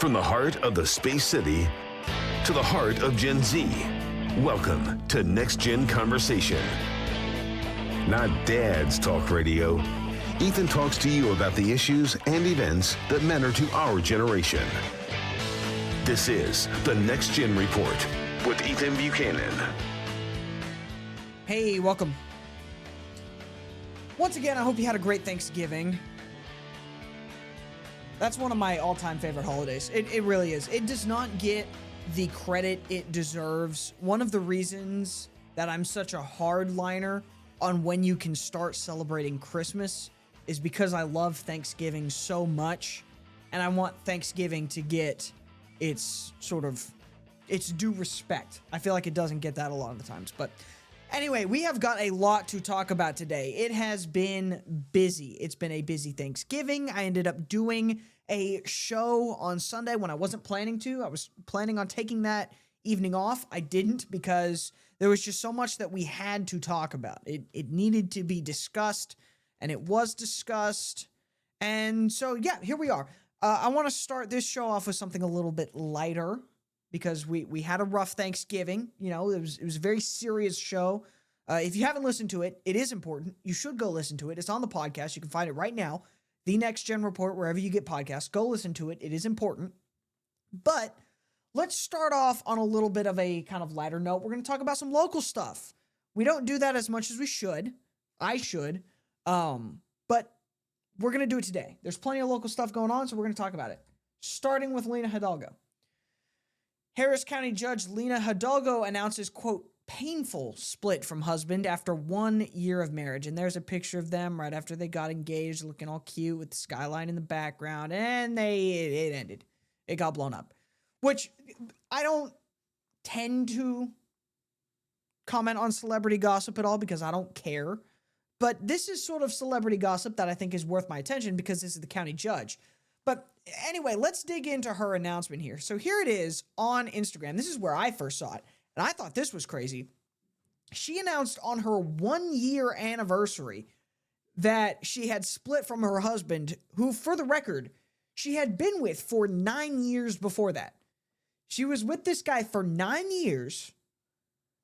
From the heart of the Space City to the heart of Gen Z, welcome to Next Gen Conversation. Not Dad's Talk Radio. Ethan talks to you about the issues and events that matter to our generation. This is the Next Gen Report with Ethan Buchanan. Hey, welcome. Once again, I hope you had a great Thanksgiving. That's one of my all-time favorite holidays. It really is. It does not get the credit it deserves. One of the reasons that I'm such a hardliner on when you can start celebrating Christmas is because I love Thanksgiving so much, and I want Thanksgiving to get its due respect. I feel like it doesn't get that a lot of the times, but anyway, we have got a lot to talk about today. It has been busy. It's been a busy Thanksgiving. I ended up doing a show on Sunday when I wasn't planning to. I was planning on taking that evening off. I didn't because there was just so much that we had to talk about. It needed to be discussed, and it was discussed. And so, yeah, here we are. I want to start this show off with something a little bit lighter because we had a rough Thanksgiving. You know, it was a very serious show. If you haven't listened to it, it is important. You should go listen to it. It's on the podcast. You can find it right now. The Next Gen Report, wherever you get podcasts. Go listen to it. It is important. But let's start off on a little bit of a kind of lighter note. We're going to talk about some local stuff. We don't do that as much as we should. I should. But we're going to do it today. There's plenty of local stuff going on, so we're going to talk about it. Starting with Lena Hidalgo. Harris County Judge Lena Hidalgo announces, quote, painful split from husband after 1 year of marriage. And there's a picture of them right after they got engaged, looking all cute with the skyline in the background. And it ended. It got blown up. Which I don't tend to comment on celebrity gossip at all because I don't care. But this is sort of celebrity gossip that I think is worth my attention because this is the county judge. But anyway, let's dig into her announcement here. So here it is on Instagram. This is where I first saw it, and I thought this was crazy. She announced on her 1 year anniversary that she had split from her husband, who, for the record, she had been with for 9 years before that. She was with this guy for 9 years,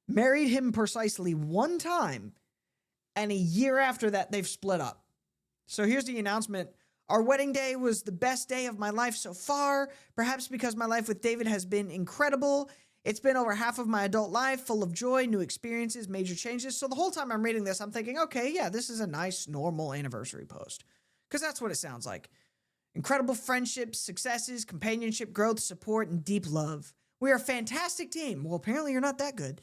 married him precisely one time, and a year after that, they've split up. So here's the announcement. Our wedding day was the best day of my life so far, perhaps because my life with David has been incredible. It's been over half of my adult life, full of joy, new experiences, major changes. So the whole time I'm reading this, I'm thinking, okay, yeah, this is a nice, normal anniversary post. Because that's what it sounds like. Incredible friendships, successes, companionship, growth, support, and deep love. We are a fantastic team. Well, apparently you're not that good.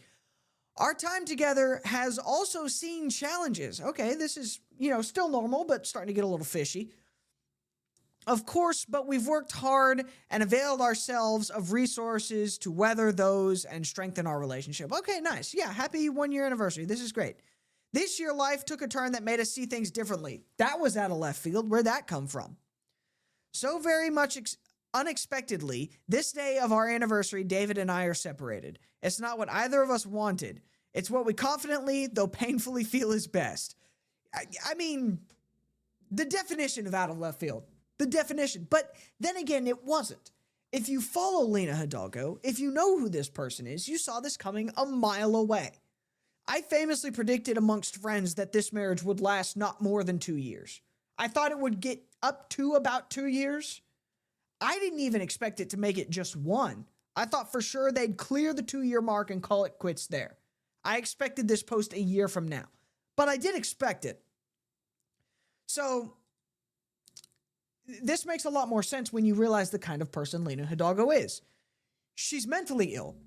Our time together has also seen challenges. Okay, this is, still normal, but starting to get a little fishy. Of course, but we've worked hard and availed ourselves of resources to weather those and strengthen our relationship. Okay, nice. Yeah, happy 1 year anniversary. This is great. This year, life took a turn that made us see things differently. That was out of left field. Where'd that come from? So very much unexpectedly, this day of our anniversary, David and I are separated. It's not what either of us wanted. It's what we confidently, though painfully, feel is best. I mean, the definition of out of left field. The definition. But then again, it wasn't. If you follow Lena Hidalgo, if you know who this person is, you saw this coming a mile away. I famously predicted amongst friends that this marriage would last not more than 2 years. I thought it would get up to about 2 years. I didn't even expect it to make it just one. I thought for sure they'd clear the 2 year mark and call it quits there. I expected this post a year from now, but I did expect it. So this makes a lot more sense when you realize the kind of person Lena Hidalgo is. She's mentally ill.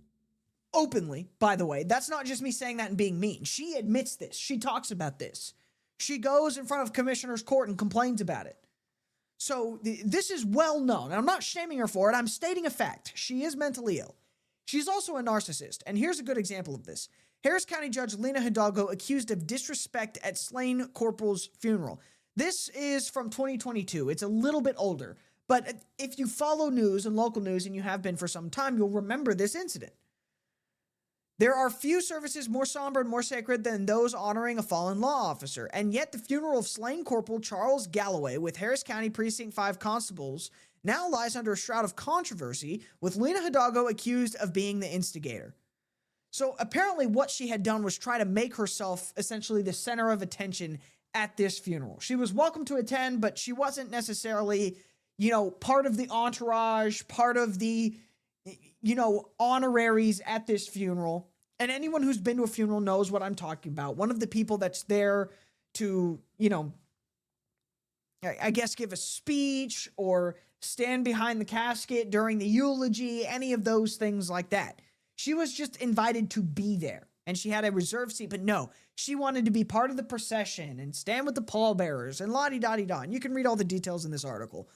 Openly, by the way. That's not just me saying that and being mean. She admits this. She talks about this. She goes in front of Commissioner's Court and complains about it. So this is well known. I'm not shaming her for it. I'm stating a fact. She is mentally ill. She's also a narcissist. And here's a good example of this. Harris County Judge Lena Hidalgo accused of disrespect at slain corporal's funeral. This is from 2022. It's a little bit older. But if you follow news and local news, and you have been for some time, you'll remember this incident. There are few services more somber and more sacred than those honoring a fallen law officer, and yet the funeral of slain Corporal Charles Galloway with Harris County Precinct 5 constables now lies under a shroud of controversy, with Lena Hidalgo accused of being the instigator. So apparently what she had done was try to make herself essentially the center of attention at this funeral. She was welcome to attend, but she wasn't necessarily, part of the entourage, part of the honoraries at this funeral. And anyone who's been to a funeral knows what I'm talking about. One of the people that's there to, I guess give a speech or stand behind the casket during the eulogy, any of those things like that. She was just invited to be there, and she had a reserved seat, but no, she wanted to be part of the procession and stand with the pallbearers and la-di-da-di-da. And you can read all the details in this article.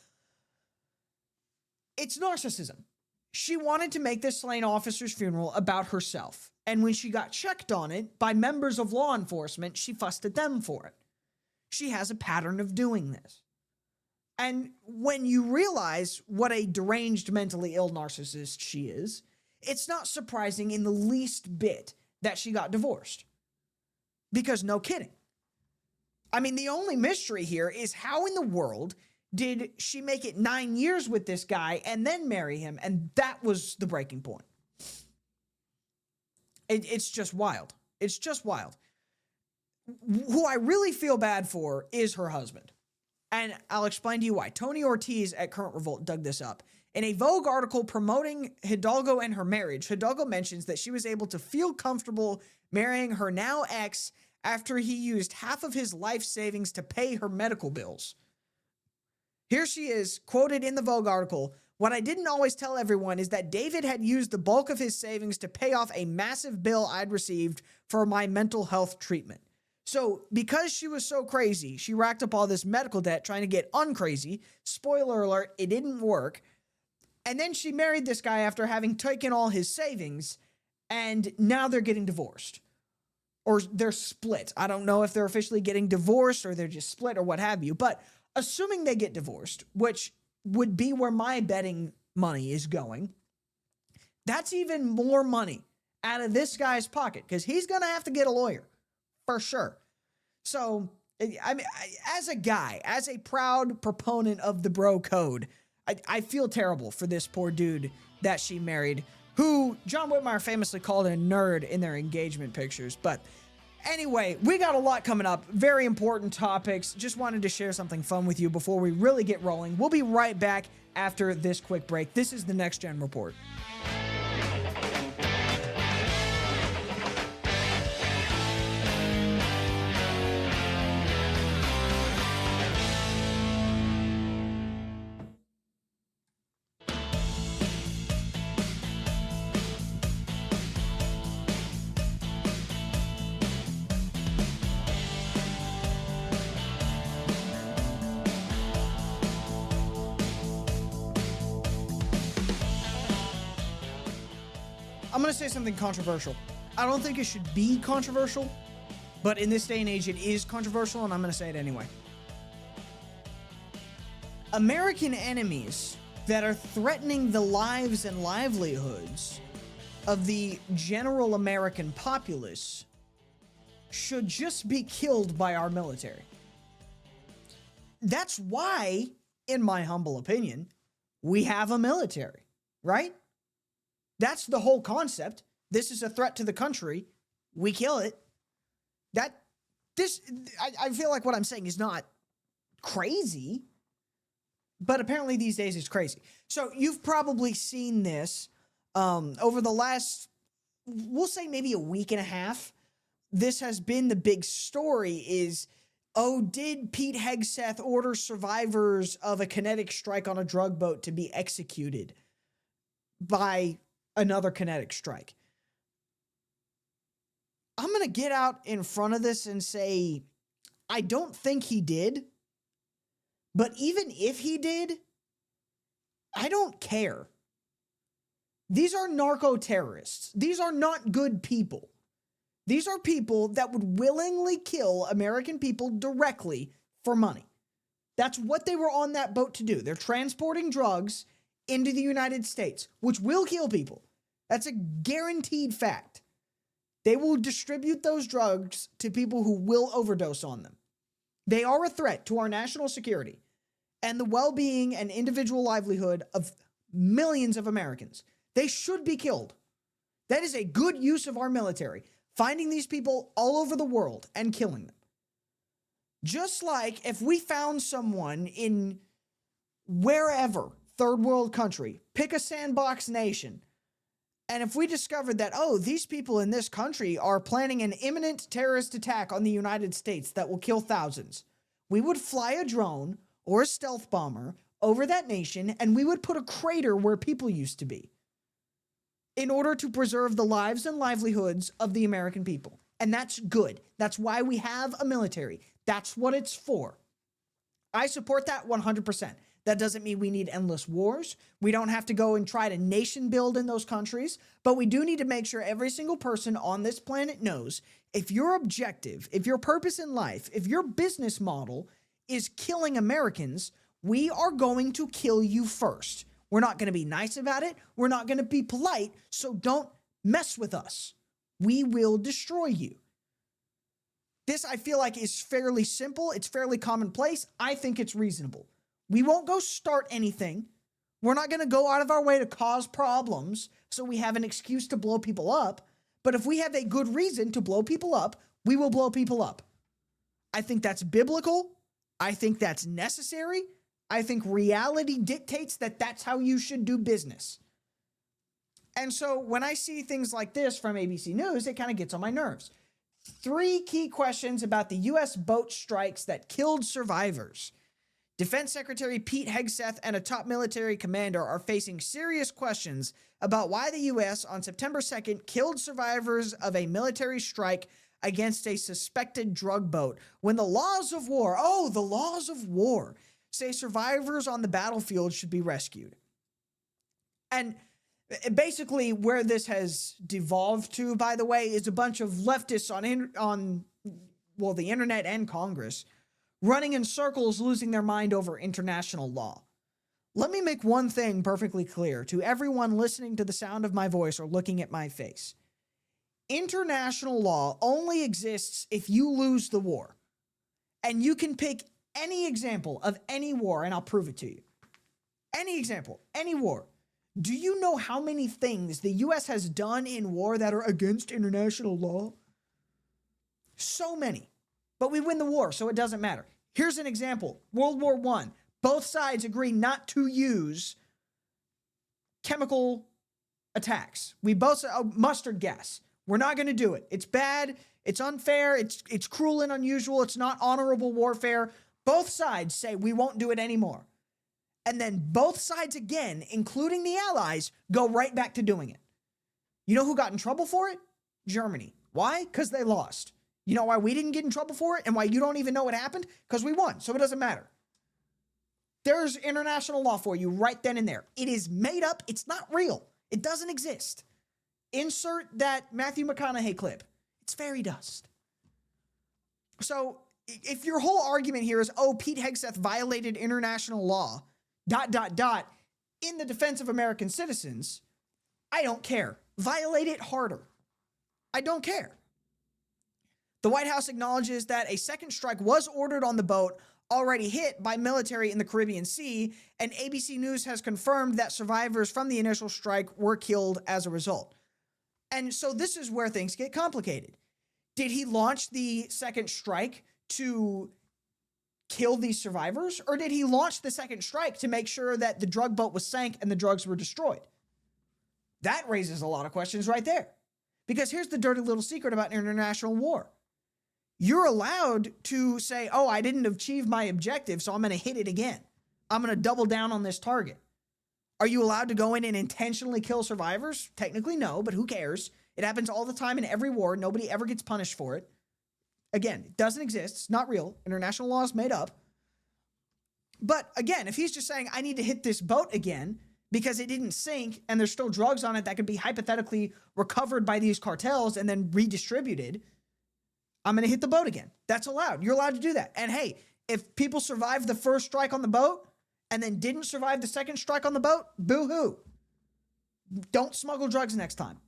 It's narcissism. She wanted to make this slain officer's funeral about herself. And when she got checked on it by members of law enforcement, she fussed at them for it. She has a pattern of doing this. And when you realize what a deranged, mentally ill narcissist she is, it's not surprising in the least bit that she got divorced. Because no kidding. I mean, the only mystery here is how in the world did she make it 9 years with this guy and then marry him? And that was the breaking point. It's just wild. It's just wild. Who I really feel bad for is her husband. And I'll explain to you why. Tony Ortiz at Current Revolt dug this up. In a Vogue article promoting Hidalgo and her marriage, Hidalgo mentions that she was able to feel comfortable marrying her now ex after he used half of his life savings to pay her medical bills. Here she is, quoted in the Vogue article, "What I didn't always tell everyone is that David had used the bulk of his savings to pay off a massive bill I'd received for my mental health treatment." So because she was so crazy, she racked up all this medical debt trying to get uncrazy. Spoiler alert, it didn't work. And then she married this guy after having taken all his savings, and now they're getting divorced. Or they're split. I don't know if they're officially getting divorced or they're just split or what have you. But assuming they get divorced, which would be where my betting money is going, that's even more money out of this guy's pocket because he's going to have to get a lawyer for sure. So, I mean, as a guy, as a proud proponent of the bro code, I feel terrible for this poor dude that she married, who John Whitmire famously called a nerd in their engagement pictures. But anyway, we got a lot coming up. Very important topics. Just wanted to share something fun with you before we really get rolling. We'll be right back after this quick break. This is the Next Gen Report. I'm going to say something controversial. I don't think it should be controversial, but in this day and age, it is controversial, and I'm going to say it anyway. American enemies that are threatening the lives and livelihoods of the general American populace should just be killed by our military. That's why, in my humble opinion, we have a military, right? That's the whole concept. This is a threat to the country. We kill it. I feel like what I'm saying is not crazy, but apparently these days it's crazy. So you've probably seen this over the last, we'll say maybe a week and a half. This has been the big story is, did Pete Hegseth order survivors of a kinetic strike on a drug boat to be executed by another kinetic strike? I'm going to get out in front of this and say, I don't think he did. But even if he did, I don't care. These are narco terrorists. These are not good people. These are people that would willingly kill American people directly for money. That's what they were on that boat to do. They're transporting drugs into the United States, which will kill people. That's a guaranteed fact. They will distribute those drugs to people who will overdose on them. They are a threat to our national security and the well-being and individual livelihood of millions of Americans. They should be killed. That is a good use of our military, finding these people all over the world and killing them. Just like if we found someone in wherever, third world country, pick a sandbox nation, and if we discovered that, oh, these people in this country are planning an imminent terrorist attack on the United States that will kill thousands, we would fly a drone or a stealth bomber over that nation, and we would put a crater where people used to be in order to preserve the lives and livelihoods of the American people. And that's good. That's why we have a military. That's what it's for. I support that 100%. That doesn't mean we need endless wars. We don't have to go and try to nation build in those countries, but we do need to make sure every single person on this planet knows if your objective, if your purpose in life, if your business model is killing Americans, we are going to kill you first. We're not going to be nice about it. We're not going to be polite, so don't mess with us. We will destroy you. This, I feel like, is fairly simple. It's fairly commonplace. I think it's reasonable. We won't go start anything. We're not going to go out of our way to cause problems so we have an excuse to blow people up. But if we have a good reason to blow people up, we will blow people up. I think that's biblical. I think that's necessary. I think reality dictates that that's how you should do business. And so when I see things like this from ABC News, it kind of gets on my nerves. 3 key questions about the U.S. boat strikes that killed survivors. Defense Secretary Pete Hegseth and a top military commander are facing serious questions about why the U.S. on September 2nd killed survivors of a military strike against a suspected drug boat when the laws of war, the laws of war, say survivors on the battlefield should be rescued. And basically where this has devolved to, by the way, is a bunch of leftists on the internet and Congress running in circles, losing their mind over international law. Let me make one thing perfectly clear to everyone listening to the sound of my voice or looking at my face. International law only exists if you lose the war. And you can pick any example of any war, and I'll prove it to you. Any example, any war. Do you know how many things the U.S. has done in war that are against international law? So many. But we win the war, so it doesn't matter. Here's an example. World War I. Both sides agree not to use chemical attacks. We both mustard gas. We're not going to do it. It's bad. It's unfair. It's cruel and unusual. It's not honorable warfare. Both sides say we won't do it anymore. And then both sides again, including the Allies, go right back to doing it. You know who got in trouble for it? Germany. Why? Because they lost. You know why we didn't get in trouble for it and why you don't even know what happened? Because we won, so it doesn't matter. There's international law for you right then and there. It is made up. It's not real. It doesn't exist. Insert that Matthew McConaughey clip. It's fairy dust. So if your whole argument here is, Pete Hegseth violated international law, ... in the defense of American citizens, I don't care. Violate it harder. I don't care. The White House acknowledges that a second strike was ordered on the boat already hit by military in the Caribbean Sea, and ABC News has confirmed that survivors from the initial strike were killed as a result. And so this is where things get complicated. Did he launch the second strike to kill these survivors, or did he launch the second strike to make sure that the drug boat was sank and the drugs were destroyed? That raises a lot of questions right there. Because here's the dirty little secret about international war. You're allowed to say, I didn't achieve my objective, so I'm going to hit it again. I'm going to double down on this target. Are you allowed to go in and intentionally kill survivors? Technically, no, but who cares? It happens all the time in every war. Nobody ever gets punished for it. Again, it doesn't exist. It's not real. International law is made up. But again, if he's just saying, I need to hit this boat again because it didn't sink and there's still drugs on it that could be hypothetically recovered by these cartels and then redistributed, I'm going to hit the boat again. That's allowed. You're allowed to do that. And hey, if people survived the first strike on the boat and then didn't survive the second strike on the boat, boo-hoo. Don't smuggle drugs next time.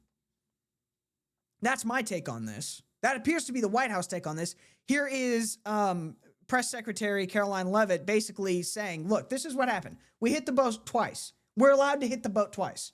That's my take on this. That appears to be the White House take on this. Here is Press Secretary Caroline Leavitt basically saying, look, this is what happened. We hit the boat twice. We're allowed to hit the boat twice.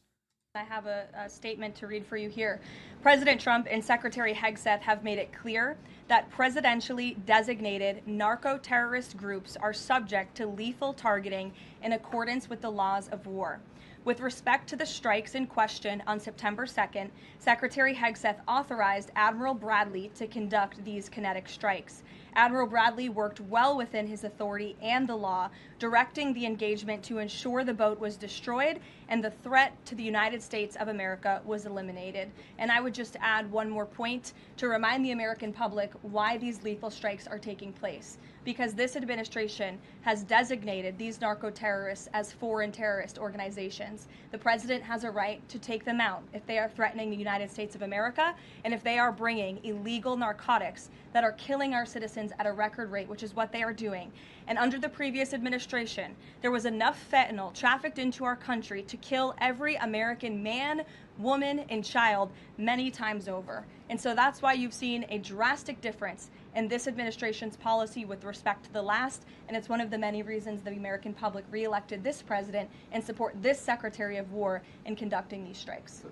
I have a statement to read for you here. President Trump and Secretary Hegseth have made it clear that presidentially designated narco-terrorist groups are subject to lethal targeting in accordance with the laws of war. With respect to the strikes in question on September 2nd, Secretary Hegseth authorized Admiral Bradley to conduct these kinetic strikes. Admiral Bradley worked well within his authority and the law, directing the engagement to ensure the boat was destroyed and the threat to the United States of America was eliminated. And I would just add one more point to remind the American public why these lethal strikes are taking place. Because this administration has designated these narco-terrorists as foreign terrorist organizations. The president has a right to take them out if they are threatening the United States of America and if they are bringing illegal narcotics that are killing our citizens at a record rate, which is what they are doing. And under the previous administration, there was enough fentanyl trafficked into our country to kill every American man, woman, and child many times over. And so that's why you've seen a drastic difference in this administration's policy with respect to the last, and it's one of the many reasons the American public reelected this president and support this Secretary of War in conducting these strikes.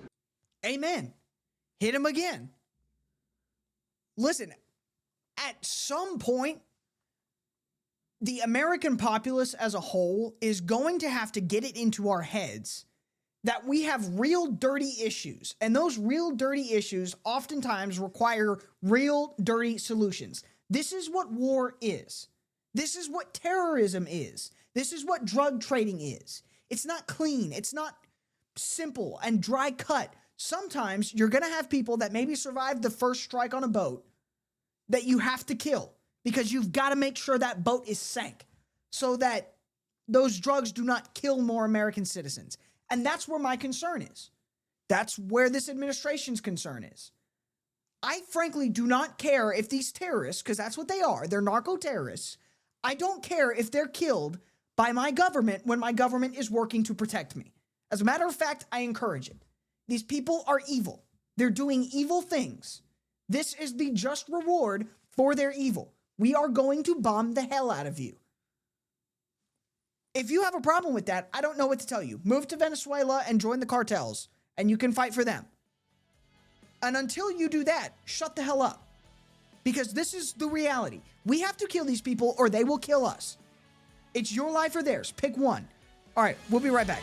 Amen. Hit him again. Listen, at some point, the American populace as a whole is going to have to get it into our heads that we have real dirty issues. And those real dirty issues oftentimes require real dirty solutions. This is what war is. This is what terrorism is. This is what drug trading is. It's not clean. It's not simple and dry cut. Sometimes you're going to have people that maybe survived the first strike on a boat that you have to kill because you've got to make sure that boat is sank so that those drugs do not kill more American citizens. And that's where my concern is. That's where this administration's concern is. I frankly do not care if these terrorists, because that's what they are, they're narco-terrorists. I don't care if they're killed by my government when my government is working to protect me. As a matter of fact, I encourage it. These people are evil. They're doing evil things. This is the just reward for their evil. We are going to bomb the hell out of you. If you have a problem with that, I don't know what to tell you. Move to Venezuela and join the cartels, and you can fight for them. And until you do that, shut the hell up. Because this is the reality. We have to kill these people or they will kill us. It's your life or theirs. Pick one. All right, we'll be right back.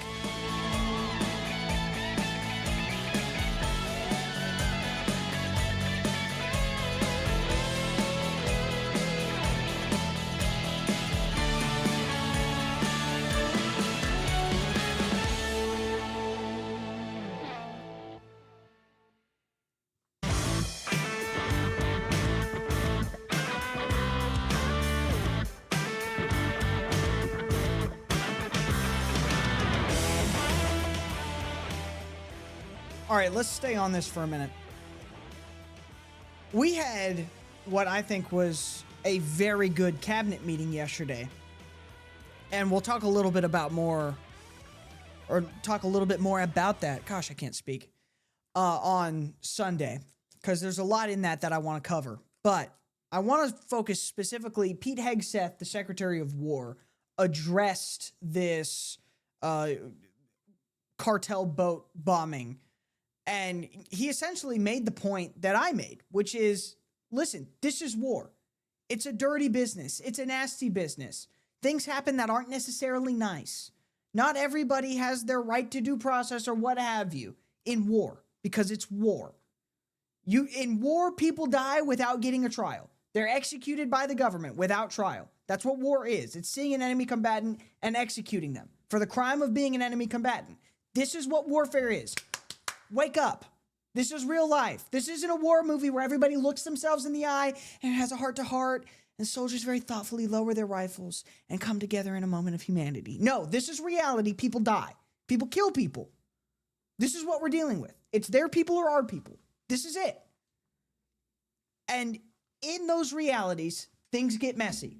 All right, let's stay on this for a minute. We had what I think was a very good cabinet meeting yesterday. And we'll talk a little bit about that. Gosh, I can't speak. On Sunday, because there's a lot in that I want to cover. But I want to focus specifically, Pete Hegseth, the Secretary of War, addressed this cartel boat bombing. And he essentially made the point that I made, which is, listen, this is war. It's a dirty business. It's a nasty business. Things happen that aren't necessarily nice. Not everybody has their right to due process or what have you in war, because it's war. In war, people die without getting a trial. They're executed by the government without trial. That's what war is. It's seeing an enemy combatant and executing them for the crime of being an enemy combatant. This is what warfare is. Wake up. This is real life. This isn't a war movie where everybody looks themselves in the eye and has a heart-to-heart and soldiers very thoughtfully lower their rifles and come together in a moment of humanity. No, this is reality. People die. People kill people. This is what we're dealing with. It's their people or our people. This is it. And in those realities, things get messy.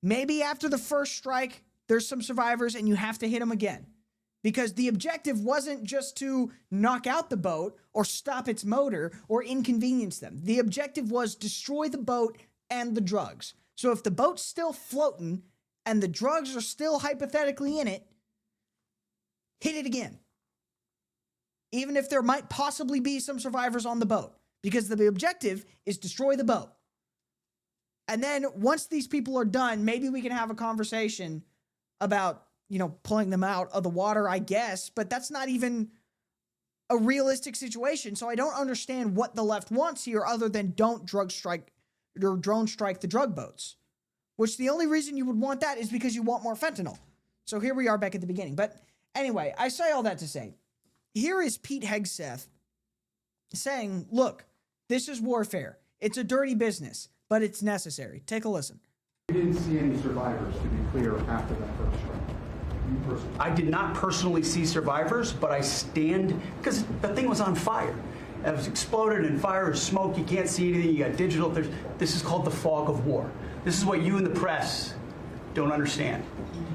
Maybe after the first strike, there's some survivors and you have to hit them again. because the objective wasn't just to knock out the boat or stop its motor or inconvenience them. The objective was destroy the boat and the drugs. So if the boat's still floating and the drugs are still hypothetically in it, hit it again. Even if there might possibly be some survivors on the boat, because the objective is destroy the boat. And then once these people are done, maybe we can have a conversation about, pulling them out of the water, I guess, but that's not even a realistic situation. So I don't understand what the left wants here other than don't drone strike the drug boats, which the only reason you would want that is because you want more fentanyl. So here we are back at the beginning. But anyway, I say all that to say, here is Pete Hegseth saying, look, this is warfare. It's a dirty business, but it's necessary. Take a listen. You didn't see any survivors, to be clear, after that first strike. You personally? I did not personally see survivors, but I stand, because the thing was on fire. It was exploded in fire or smoke. You can't see anything. You got digital. This is called the fog of war. This is what you in the press don't understand.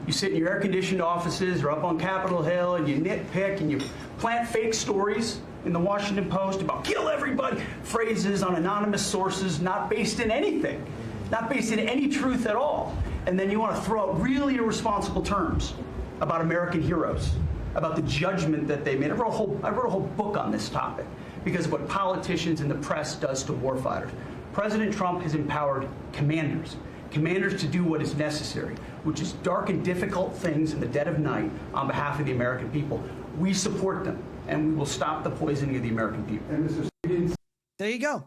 You sit in your air-conditioned offices or up on Capitol Hill and you nitpick and you plant fake stories in the Washington Post about kill everybody, phrases on anonymous sources not based in anything, not based in any truth at all. And then you want to throw out really irresponsible terms about American heroes, about the judgment that they made. I wrote a whole book on this topic because of what politicians and the press does to warfighters. President Trump has empowered commanders to do what is necessary, which is dark and difficult things in the dead of night on behalf of the American people. We support them, and we will stop the poisoning of the American people. There you go.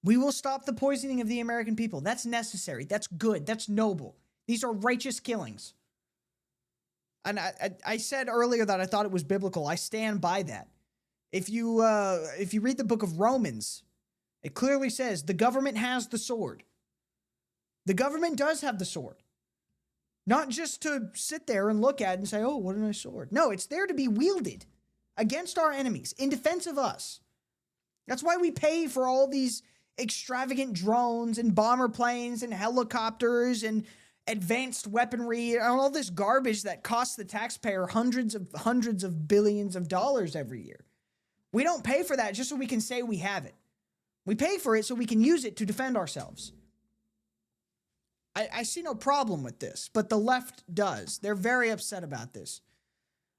We will stop the poisoning of the American people. That's necessary. That's good. That's noble. These are righteous killings. And I said earlier that I thought it was biblical. I stand by that. If you read the book of Romans, it clearly says the government has the sword. The government does have the sword. Not just to sit there and look at it and say, oh, what a nice sword. No, it's there to be wielded against our enemies, in defense of us. That's why we pay for all these extravagant drones and bomber planes and helicopters and advanced weaponry and all this garbage that costs the taxpayer hundreds of billions of dollars every year. We don't pay for that just so we can say we have it. We pay for it so we can use it to defend ourselves. I see no problem with this, but the left does. They're very upset about this.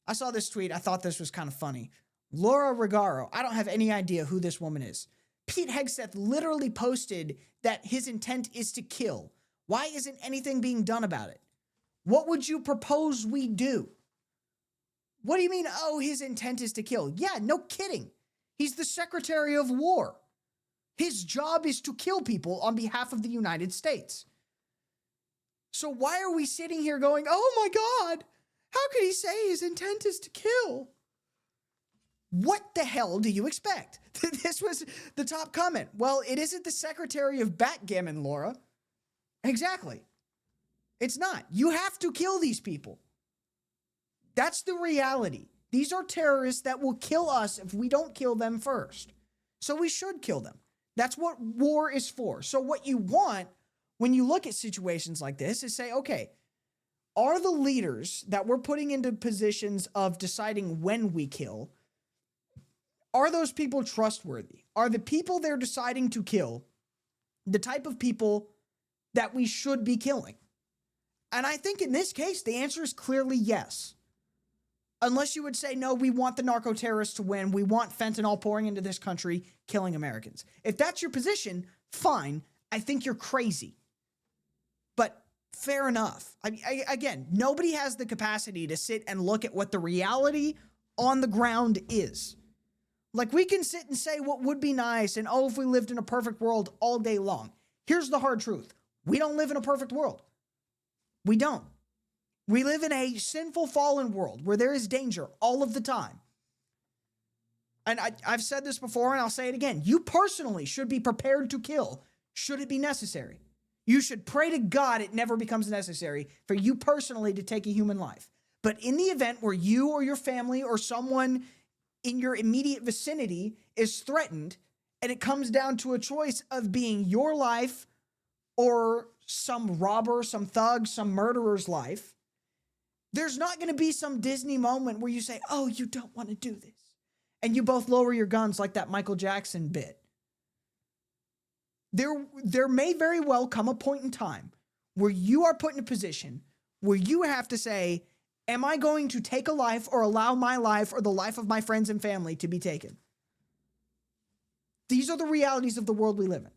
I saw this tweet. I thought this was kind of funny. Laura Regaro. I don't have any idea who this woman is. Pete Hegseth literally posted that his intent is to kill. Why isn't anything being done about it? What would you propose we do? What do you mean, oh, his intent is to kill? Yeah, no kidding. He's the Secretary of War. His job is to kill people on behalf of the United States. So why are we sitting here going, oh my God, how could he say his intent is to kill? What the hell do you expect? This was the top comment. Well, it isn't the Secretary of Backgammon, Laura. Exactly. It's not. You have to kill these people. That's the reality. These are terrorists that will kill us if we don't kill them first. So we should kill them. That's what war is for. So what you want when you look at situations like this is say, okay, are the leaders that we're putting into positions of deciding when we kill, are those people trustworthy? Are the people they're deciding to kill the type of people that we should be killing? And I think in this case, the answer is clearly yes. Unless you would say, no, we want the narco-terrorists to win. We want fentanyl pouring into this country, killing Americans. If that's your position, fine. I think you're crazy. But fair enough. Again, nobody has the capacity to sit and look at what the reality on the ground is. Like, we can sit and say what would be nice and, oh, if we lived in a perfect world all day long. Here's the hard truth. We don't live in a perfect world. We don't. We live in a sinful, fallen world where there is danger all of the time. And I've said this before and I'll say it again. You personally should be prepared to kill should it be necessary. You should pray to God it never becomes necessary for you personally to take a human life. But in the event where you or your family or someone in your immediate vicinity is threatened and it comes down to a choice of being your life or some robber, some thug, some murderer's life, There's not going to be some Disney moment where you say, oh, you don't want to do this. And you both lower your guns like that Michael Jackson bit. There may very well come a point in time where you are put in a position where you have to say, am I going to take a life or allow my life or the life of my friends and family to be taken? These are the realities of the world we live in.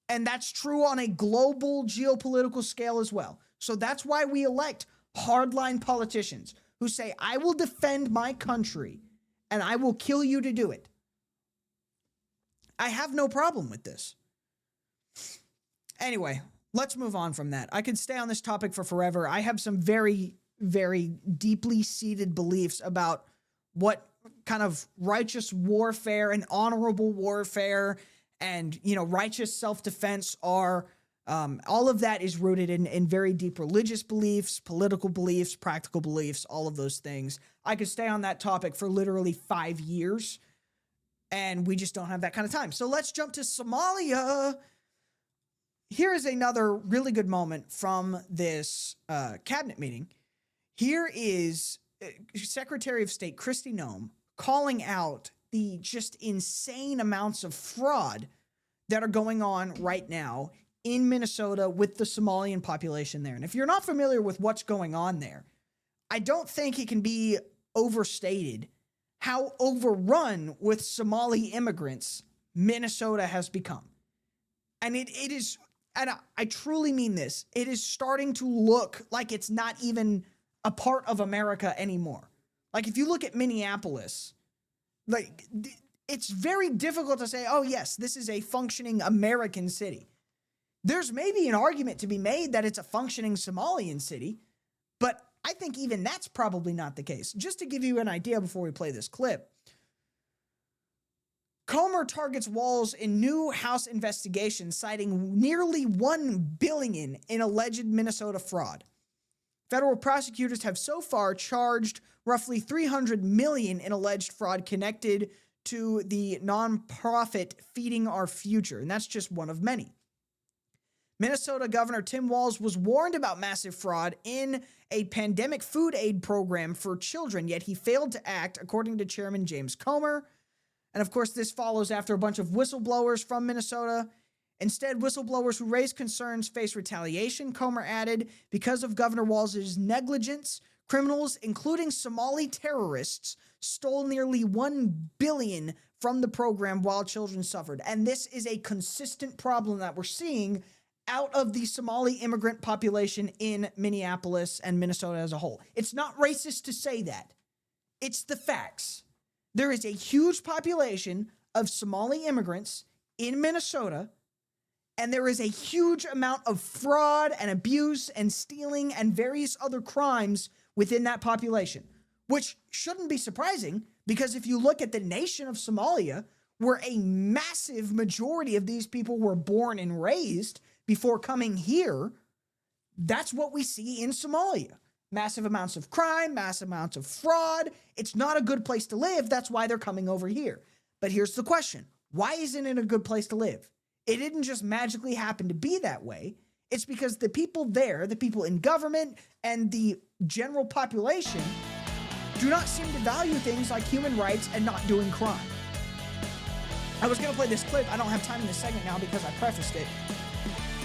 And that's true on a global geopolitical scale as well. So that's why we elect hardline politicians who say, I will defend my country and I will kill you to do it. I have no problem with this. Anyway, let's move on from that. I could stay on this topic for forever. I have some very, very deeply seated beliefs about what kind of righteous warfare and honorable warfare and, righteous self-defense are. All of that is rooted in very deep religious beliefs, political beliefs, practical beliefs, all of those things. I could stay on that topic for literally 5 years, and we just don't have that kind of time. So let's jump to Somalia. Here is another really good moment from this cabinet meeting. Here is Secretary of State Kristi Noem calling out the just insane amounts of fraud that are going on right now in Minnesota with the Somalian population there. And if you're not familiar with what's going on there, I don't think it can be overstated how overrun with Somali immigrants Minnesota has become. And it is, and I truly mean this, it is starting to look like it's not even a part of America anymore. Like if you look at Minneapolis, like it's very difficult to say, oh yes, this is a functioning American city. There's maybe an argument to be made that it's a functioning Somalian city, but I think even that's probably not the case. Just to give you an idea before we play this clip, Comer targets Walz in new House investigation, citing nearly $1 billion in alleged Minnesota fraud. Federal prosecutors have so far charged roughly $300 million in alleged fraud connected to the nonprofit Feeding Our Future, and that's just one of many. Minnesota Governor Tim Walz was warned about massive fraud in a pandemic food aid program for children, yet he failed to act, according to Chairman James Comer. And of course, this follows after a bunch of whistleblowers from Minnesota. Instead, whistleblowers who raised concerns face retaliation, Comer added, because of Governor Walz's negligence. Criminals, including Somali terrorists, stole nearly $1 billion from the program while children suffered. And this is a consistent problem that we're seeing out of the Somali immigrant population in Minneapolis and Minnesota as a whole. It's not racist to say that. It's the facts. There is a huge population of Somali immigrants in Minnesota, and there is a huge amount of fraud and abuse and stealing and various other crimes within that population, which shouldn't be surprising because if you look at the nation of Somalia, where a massive majority of these people were born and raised before coming here, that's what we see in Somalia. Massive amounts of crime, massive amounts of fraud. It's not a good place to live. That's why they're coming over here. But here's the question. Why isn't it a good place to live? It didn't just magically happen to be that way. It's because the people there, the people in government and the general population do not seem to value things like human rights and not doing crime. I was going to play this clip. I don't have time in this segment now because I prefaced it.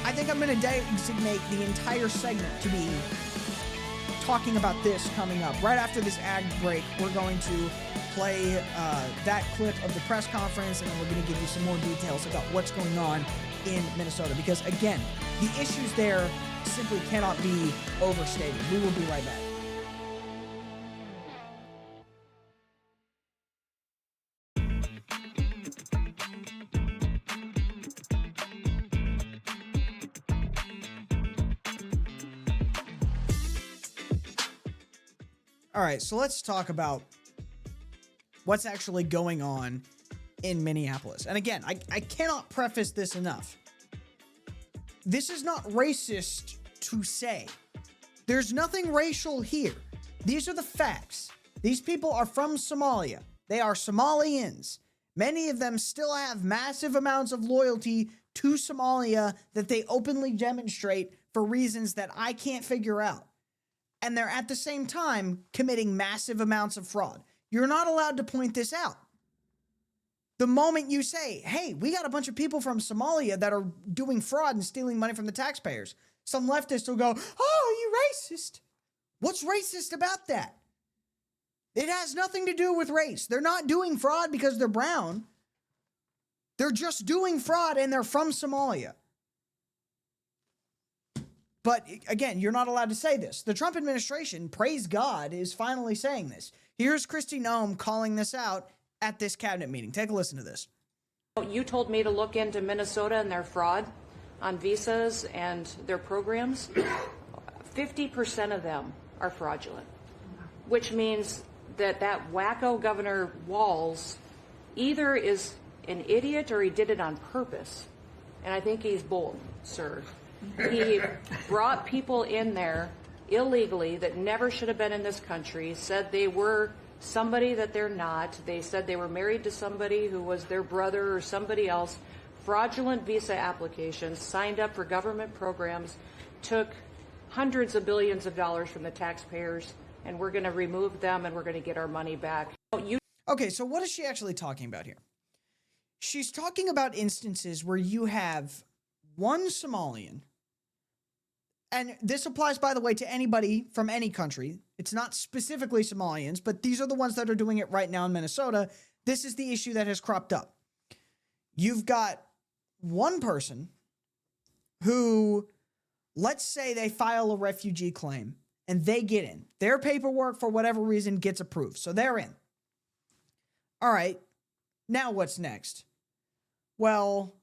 I think I'm going to designate the entire segment to be talking about this coming up. Right after this ad break, we're going to play that clip of the press conference, and then we're going to give you some more details about what's going on in Minnesota. Because, again, the issues there simply cannot be overstated. We will be right back. All right, so let's talk about what's actually going on in Minneapolis. And again, I cannot preface this enough. This is not racist to say. There's nothing racial here. These are the facts. These people are from Somalia. They are Somalians. Many of them still have massive amounts of loyalty to Somalia that they openly demonstrate for reasons that I can't figure out. and they're at the same time committing massive amounts of fraud. You're not allowed to point this out. The moment you say, hey, we got a bunch of people from Somalia that are doing fraud and stealing money from the taxpayers, some leftists will go, oh, you racist. What's racist about that? It has nothing to do with race. They're not doing fraud because they're brown. They're just doing fraud and they're from Somalia. But again, you're not allowed to say this. The Trump administration, praise God, is finally saying this. Here's Kristi Noem calling this out at this cabinet meeting. Take a listen to this. You told me to look into Minnesota and their fraud on visas and their programs. 50% of them are fraudulent, which means that wacko Governor Walz either is an idiot or he did it on purpose. And I think he's bold, sir. He brought people in there illegally that never should have been in this country, said they were somebody that they're not. They said they were married to somebody who was their brother or somebody else. Fraudulent visa applications, signed up for government programs, took hundreds of billions of dollars from the taxpayers, and we're going to remove them and we're going to get our money back. Okay, so what is she actually talking about here? She's talking about instances where you have one Somalian, and this applies, by the way, to anybody from any country. It's not specifically Somalians, but these are the ones that are doing it right now in Minnesota. This is the issue that has cropped up. You've got one person who, let's say they file a refugee claim and they get in. Their paperwork, for whatever reason, gets approved. So they're in. All right, now what's next? Well,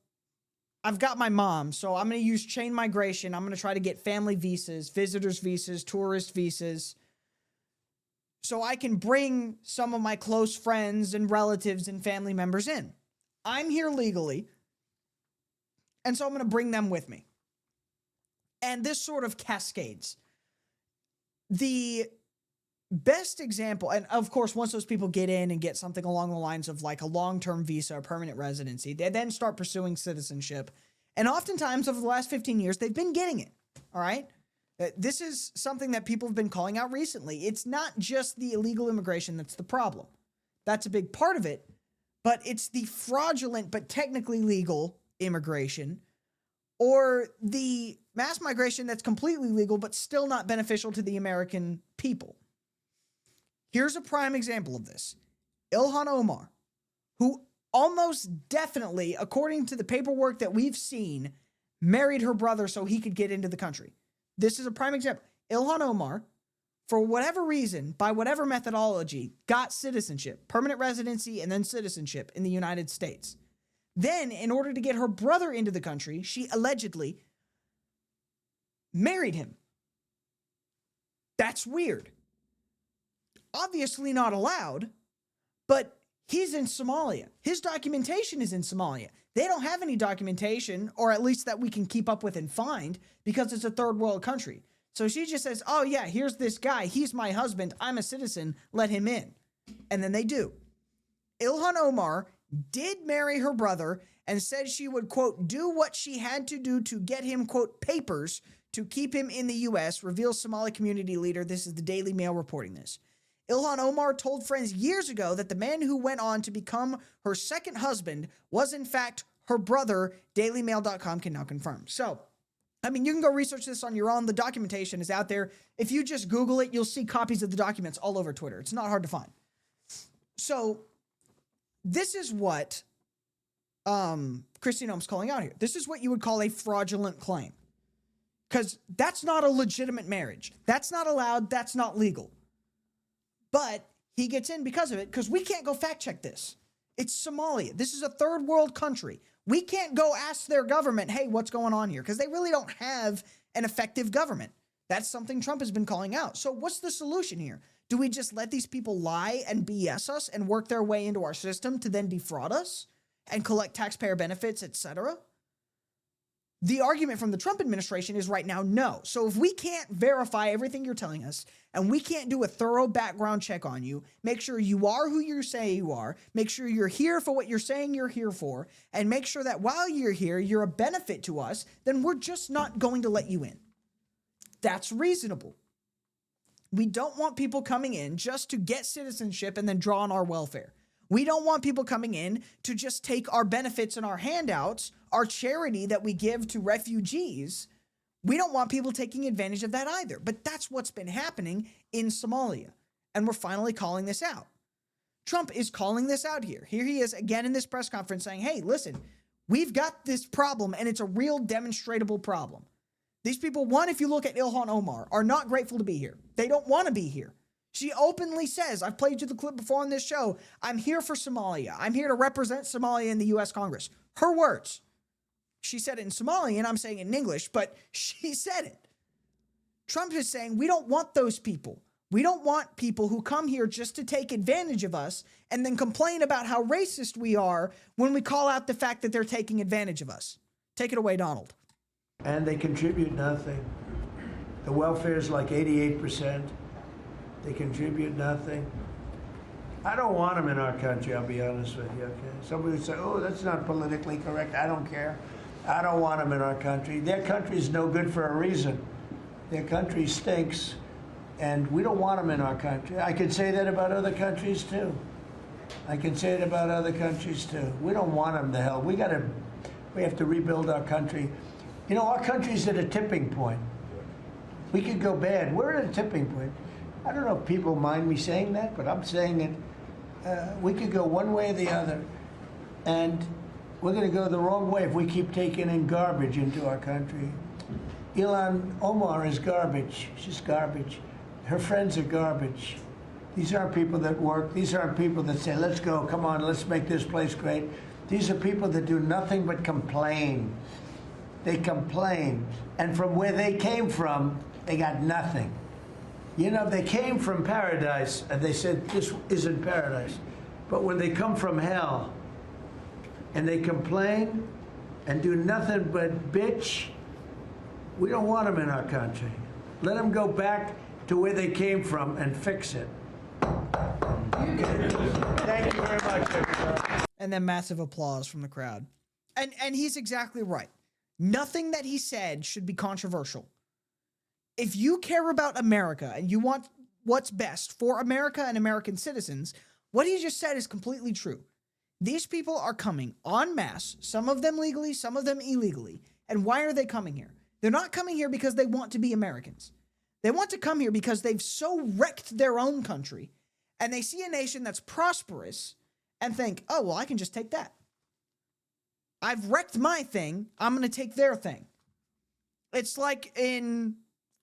I've got my mom, so I'm going to use chain migration. I'm going to try to get family visas, visitors visas, tourist visas, so I can bring some of my close friends and relatives and family members in. I'm here legally, and so I'm going to bring them with me. And this sort of cascades. The best example, and of course, once those people get in and get something along the lines of like a long-term visa or permanent residency, they then start pursuing citizenship. And oftentimes over the last 15 years, they've been getting it. All right. This is something that people have been calling out recently. It's not just the illegal immigration that's the problem. That's a big part of it, but it's the fraudulent but technically legal immigration, or the mass migration that's completely legal but still not beneficial to the American people. Here's a prime example of this. Ilhan Omar, who almost definitely, according to the paperwork that we've seen, married her brother so he could get into the country. This is a prime example. Ilhan Omar, for whatever reason, by whatever methodology, got citizenship, permanent residency, and then citizenship in the United States. Then, in order to get her brother into the country, she allegedly married him. That's weird. Obviously not allowed, but he's in Somalia. His documentation is in Somalia. They don't have any documentation, or at least that we can keep up with and find, because it's a third world country. So she just says, oh yeah, here's this guy. He's my husband. I'm a citizen. Let him in. And then they do. Ilhan Omar did marry her brother and said she would, quote, do what she had to do to get him, quote, papers to keep him in the U.S., reveals Somali community leader. This is the Daily Mail reporting this. Ilhan Omar told friends years ago that the man who went on to become her second husband was in fact her brother. DailyMail.com can now confirm. So, I mean, you can go research this on your own. The documentation is out there. If you just Google it, you'll see copies of the documents all over Twitter. It's not hard to find. So, this is what Kristi Noem's calling out here. This is what you would call a fraudulent claim. Because that's not a legitimate marriage. That's not allowed. That's not legal. But he gets in because of it, because we can't go fact check this. It's Somalia. This is a third world country. We can't go ask their government, hey, what's going on here? Because they really don't have an effective government. That's something Trump has been calling out. So what's the solution here? Do we just let these people lie and BS us and work their way into our system to then defraud us and collect taxpayer benefits, etc.? The argument from the Trump administration is right now, no. So if we can't verify everything you're telling us, and we can't do a thorough background check on you, make sure you are who you say you are, make sure you're here for what you're saying you're here for, and make sure that while you're here, you're a benefit to us, then we're just not going to let you in. That's reasonable. We don't want people coming in just to get citizenship and then draw on our welfare. We don't want people coming in to just take our benefits and our handouts, our charity that we give to refugees. We don't want people taking advantage of that either. But that's what's been happening in Somalia. And we're finally calling this out. Trump is calling this out here. Here he is again in this press conference saying, hey, listen, we've got this problem and it's a real demonstrable problem. These people, one, if you look at Ilhan Omar, are not grateful to be here. They don't want to be here. She openly says, I've played you the clip before on this show, I'm here for Somalia. I'm here to represent Somalia in the U.S. Congress. Her words. She said it in Somali, and I'm saying it in English, but she said it. Trump is saying, we don't want those people. We don't want people who come here just to take advantage of us and then complain about how racist we are when we call out the fact that they're taking advantage of us. Take it away, Donald. And they contribute nothing. The welfare is like 88%. They contribute nothing. I don't want them in our country, I'll be honest with you, okay? Somebody would say, oh, that's not politically correct. I don't care. I don't want them in our country. Their country's no good for a reason. Their country stinks, and we don't want them in our country. I could say that about other countries, too. I can say it about other countries, too. We don't want them to hell. We have to rebuild our country. You know, our country's at a tipping point. We could go bad. We're at a tipping point. I don't know if people mind me saying that, but I'm saying it. We could go one way or the other, and we're going to go the wrong way if we keep taking in garbage into our country. Ilhan Omar is garbage. She's garbage. Her friends are garbage. These aren't people that work. These aren't people that say, let's go, come on, let's make this place great. These are people that do nothing but complain. They complain. And from where they came from, they got nothing. You know, they came from paradise, and they said, this isn't paradise. But when they come from hell, and they complain, and do nothing but bitch, we don't want them in our country. Let them go back to where they came from and fix it. Okay. Thank you very much, everybody. And then massive applause from the crowd. And he's exactly right. Nothing that he said should be controversial. If you care about America and you want what's best for America and American citizens, what he just said is completely true. These people are coming en masse, some of them legally, some of them illegally. And why are they coming here? They're not coming here because they want to be Americans. They want to come here because they've so wrecked their own country, and they see a nation that's prosperous and think, oh, well, I can just take that. I've wrecked my thing. I'm going to take their thing. It's like in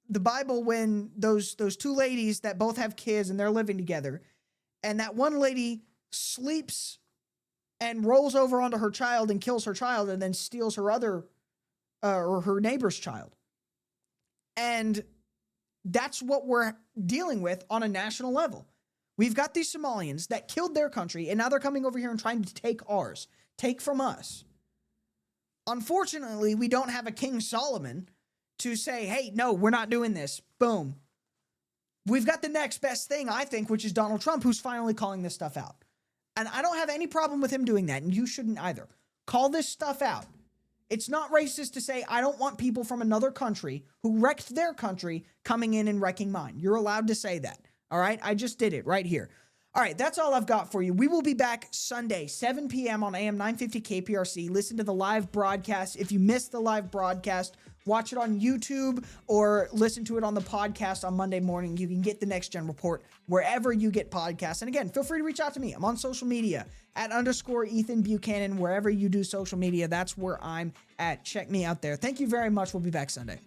the Bible when those two ladies that both have kids and they're living together, and that one lady sleeps and rolls over onto her child and kills her child and then steals her other or her neighbor's child. And that's what we're dealing with on a national level. We've got these Somalians that killed their country, and now they're coming over here and trying to take ours, take from us. Unfortunately, we don't have a King Solomon to say, hey, no, we're not doing this. Boom. We've got the next best thing, I think, which is Donald Trump, who's finally calling this stuff out. And I don't have any problem with him doing that, and you shouldn't either. Call this stuff out. It's not racist to say, I don't want people from another country who wrecked their country coming in and wrecking mine. You're allowed to say that. All right? I just did it right here. All right, that's all I've got for you. We will be back Sunday, 7 p.m. on AM 950 KPRC. Listen to the live broadcast. If you missed the live broadcast, watch it on YouTube or listen to it on the podcast on Monday morning. You can get the Next Gen Report wherever you get podcasts. And again, feel free to reach out to me. I'm on social media at _Ethan Buchanan. Wherever you do social media, that's where I'm at. Check me out there. Thank you very much. We'll be back Sunday.